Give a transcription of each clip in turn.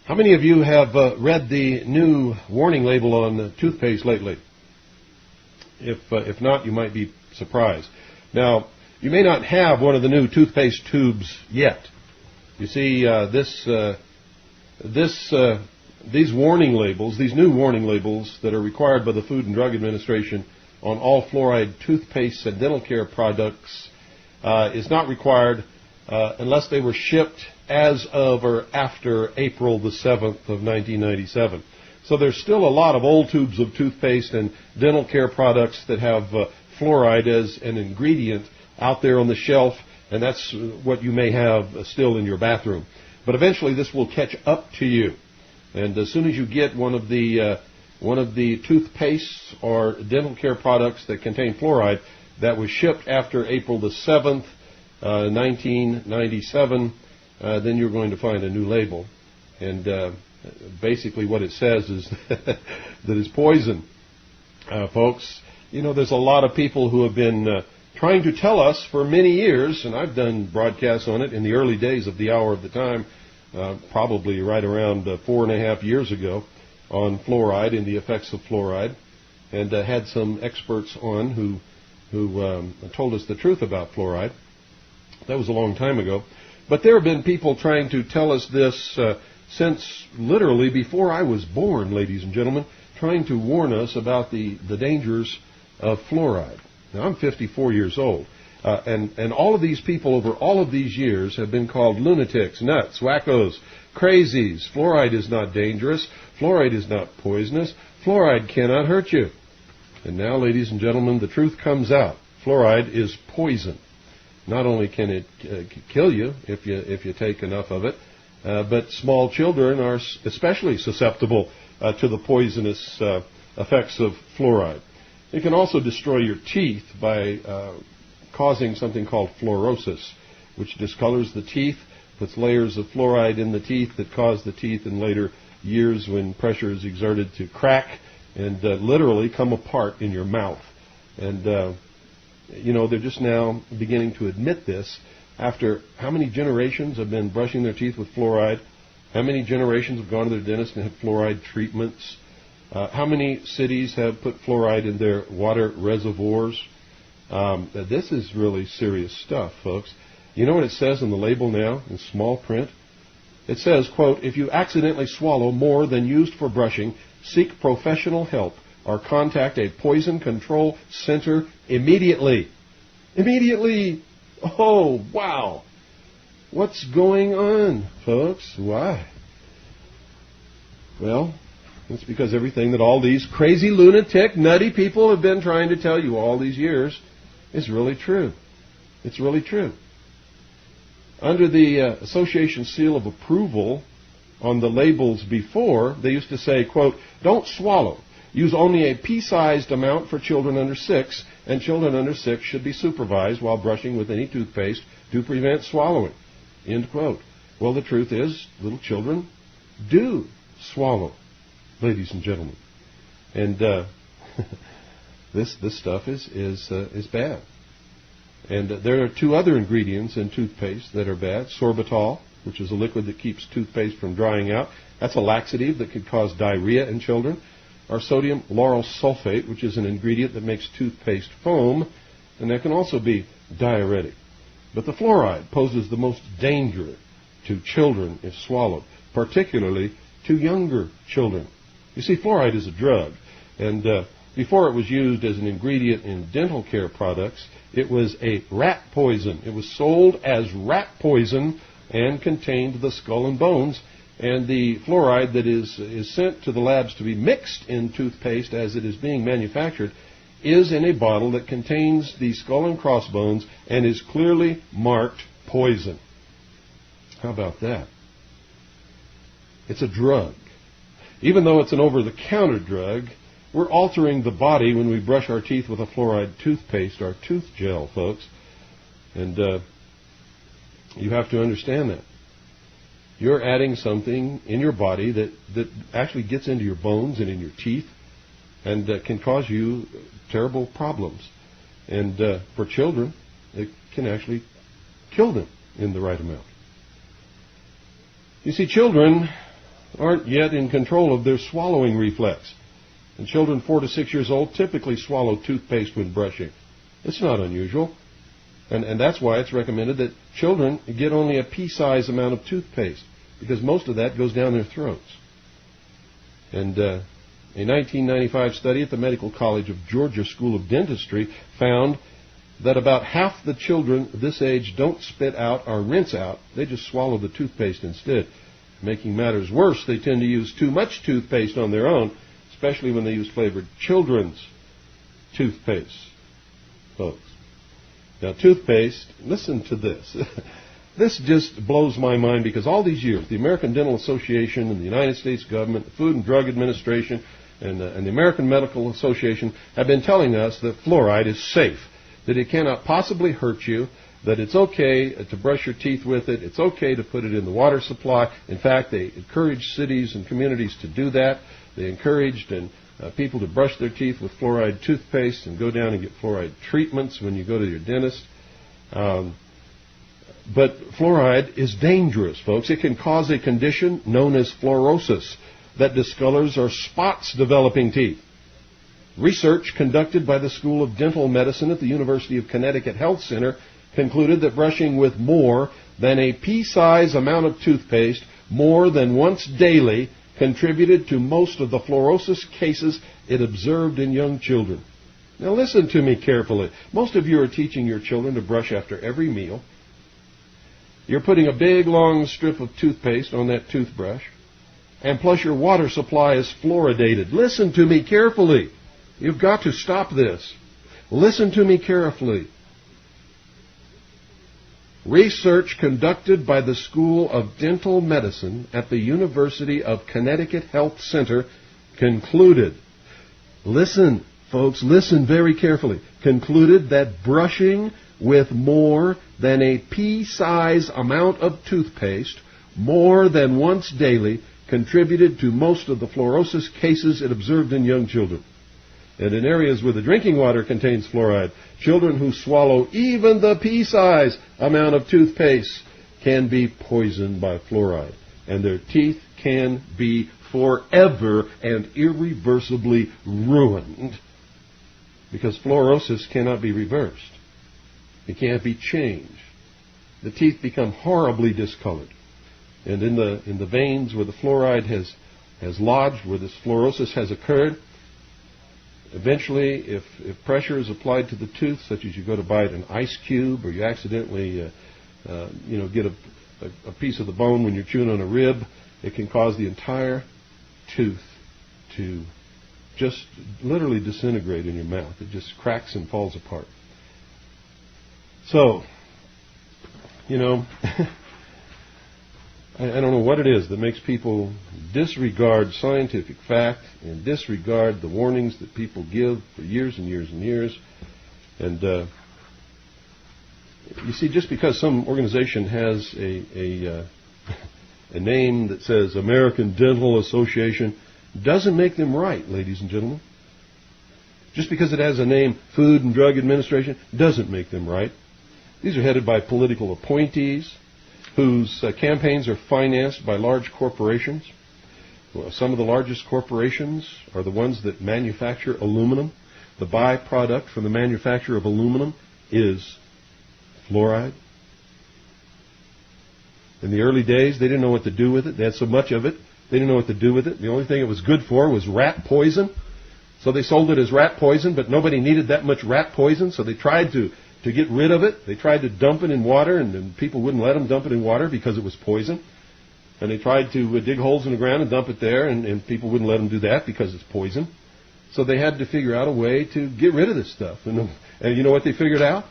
How many of you have read the new warning label on toothpaste lately? If not, you might be surprised. Now, you may not have one of the new toothpaste tubes yet. You see, these warning labels, these new warning labels that are required by the Food and Drug Administration on all fluoride toothpaste and dental care products is not required unless they were shipped as of or after April the 7th of 1997. So there's still a lot of old tubes of toothpaste and dental care products that have fluoride as an ingredient out there on the shelf, and that's what you may have still in your bathroom. But eventually this will catch up to you. And as soon as you get one of the toothpastes or dental care products that contain fluoride that was shipped after April the 7th, 1997, then you're going to find a new label. And basically what it says is that it's poison. Folks, you know, there's a lot of people who have been trying to tell us for many years, and I've done broadcasts on it in the early days of the Hour of the Time, probably right around 4.5 years ago, on fluoride and the effects of fluoride, and had some experts on who told us the truth about fluoride. That was a long time ago. But there have been people trying to tell us this since literally before I was born, ladies and gentlemen, trying to warn us about the dangers of fluoride. Now, I'm 54 years old, and all of these people over all of these years have been called lunatics, nuts, wackos, crazies. Fluoride is not dangerous. Fluoride is not poisonous. Fluoride cannot hurt you. And now, ladies and gentlemen, the truth comes out. Fluoride is poison. Not only can it kill you if you take enough of it, but small children are especially susceptible to the poisonous effects of fluoride. It can also destroy your teeth by causing something called fluorosis, which discolors the teeth, puts layers of fluoride in the teeth that cause the teeth in later years, when pressure is exerted, to crack and literally come apart in your mouth. And you know, they're just now beginning to admit this after how many generations have been brushing their teeth with fluoride, how many generations have gone to their dentist and had fluoride treatments, how many cities have put fluoride in their water reservoirs. This is really serious stuff, folks. You know what it says on the label now in small print? It says, quote, "If you accidentally swallow more than used for brushing, seek professional help or contact a poison control center immediately." Immediately! Oh, wow! What's going on, folks? Why? Well, it's because everything that all these crazy, lunatic, nutty people have been trying to tell you all these years is really true. It's really true. Under the Association seal of approval on the labels before, they used to say, quote, "Don't swallow. Use only a pea-sized amount for children under 6, and children under 6 should be supervised while brushing with any toothpaste to prevent swallowing." End quote. Well, the truth is, little children do swallow, ladies and gentlemen. And this stuff is bad. And there are two other ingredients in toothpaste that are bad. Sorbitol, which is a liquid that keeps toothpaste from drying out. That's a laxative that could cause diarrhea in children. Or sodium lauryl sulfate, which is an ingredient that makes toothpaste foam, and that can also be diuretic. But the fluoride poses the most danger to children if swallowed, particularly to younger children. You see, fluoride is a drug, and before it was used as an ingredient in dental care products, it was a rat poison. It was sold as rat poison and contained the skull and bones. And the fluoride that is sent to the labs to be mixed in toothpaste as it is being manufactured is in a bottle that contains the skull and crossbones and is clearly marked poison. How about that? It's a drug. Even though it's an over-the-counter drug, we're altering the body when we brush our teeth with a fluoride toothpaste, our tooth gel, folks. And you have to understand that. You're adding something in your body that actually gets into your bones and in your teeth and can cause you terrible problems. And for children, it can actually kill them in the right amount. You see, children aren't yet in control of their swallowing reflex. And children 4 to 6 years old typically swallow toothpaste when brushing. It's not unusual. And that's why it's recommended that children get only a pea-sized amount of toothpaste, because most of that goes down their throats. And a 1995 study at the Medical College of Georgia School of Dentistry found that about half the children this age don't spit out or rinse out. They just swallow the toothpaste instead. Making matters worse, they tend to use too much toothpaste on their own, especially when they use flavored children's toothpaste, folks. Now, toothpaste, listen to this. This just blows my mind, because all these years, the American Dental Association and the United States government, the Food and Drug Administration, and the American Medical Association have been telling us that fluoride is safe, that it cannot possibly hurt you, that it's okay to brush your teeth with it, it's okay to put it in the water supply. In fact, they encourage cities and communities to do that. They encouraged people to brush their teeth with fluoride toothpaste and go down and get fluoride treatments when you go to your dentist. But fluoride is dangerous, folks. It can cause a condition known as fluorosis that discolors or spots developing teeth. Research conducted by the School of Dental Medicine at the University of Connecticut Health Center concluded that brushing with more than a pea-sized amount of toothpaste more than once daily contributed to most of the fluorosis cases it observed in young children. Now listen to me carefully. Most of you are teaching your children to brush after every meal. You're putting a big long strip of toothpaste on that toothbrush, and plus your water supply is fluoridated. Listen to me carefully. You've got to stop this. Listen to me carefully. Research conducted by the School of Dental Medicine at the University of Connecticut Health Center concluded, listen, folks, listen very carefully, concluded that brushing with more than a pea-sized amount of toothpaste more than once daily contributed to most of the fluorosis cases it observed in young children. And in areas where the drinking water contains fluoride, children who swallow even the pea-sized amount of toothpaste can be poisoned by fluoride, and their teeth can be forever and irreversibly ruined, because fluorosis cannot be reversed. It can't be changed. The teeth become horribly discolored. And in the veins where the fluoride has lodged, where this fluorosis has occurred, eventually, if pressure is applied to the tooth, such as you go to bite an ice cube, or you accidentally get a piece of the bone when you're chewing on a rib, it can cause the entire tooth to just literally disintegrate in your mouth. It just cracks and falls apart. So, I don't know what it is that makes people disregard scientific fact and disregard the warnings that people give for years and years and years. And you see, just because some organization has a name that says American Dental Association doesn't make them right, ladies and gentlemen. Just because it has a name, Food and Drug Administration, doesn't make them right. These are headed by political appointees whose campaigns are financed by large corporations. Well, some of the largest corporations are the ones that manufacture aluminum. The byproduct from the manufacture of aluminum is fluoride. In the early days, they didn't know what to do with it. They had so much of it, they didn't know what to do with it. The only thing it was good for was rat poison. So they sold it as rat poison, but nobody needed that much rat poison, so they tried to get rid of it. They tried to dump it in water, and people wouldn't let them dump it in water because it was poison. And they tried to dig holes in the ground and dump it there, and people wouldn't let them do that because it's poison. So they had to figure out a way to get rid of this stuff. And you know what they figured out?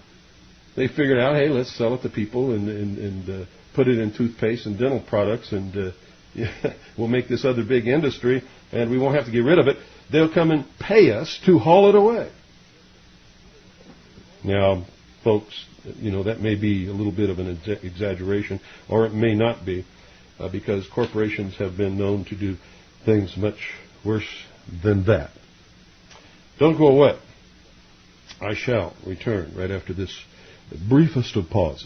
They figured out, hey, let's sell it to people and put it in toothpaste and dental products, and we'll make this other big industry, and we won't have to get rid of it. They'll come and pay us to haul it away. Now, folks, that may be a little bit of an exaggeration, or it may not be, because corporations have been known to do things much worse than that. Don't go away. I shall return right after this briefest of pauses.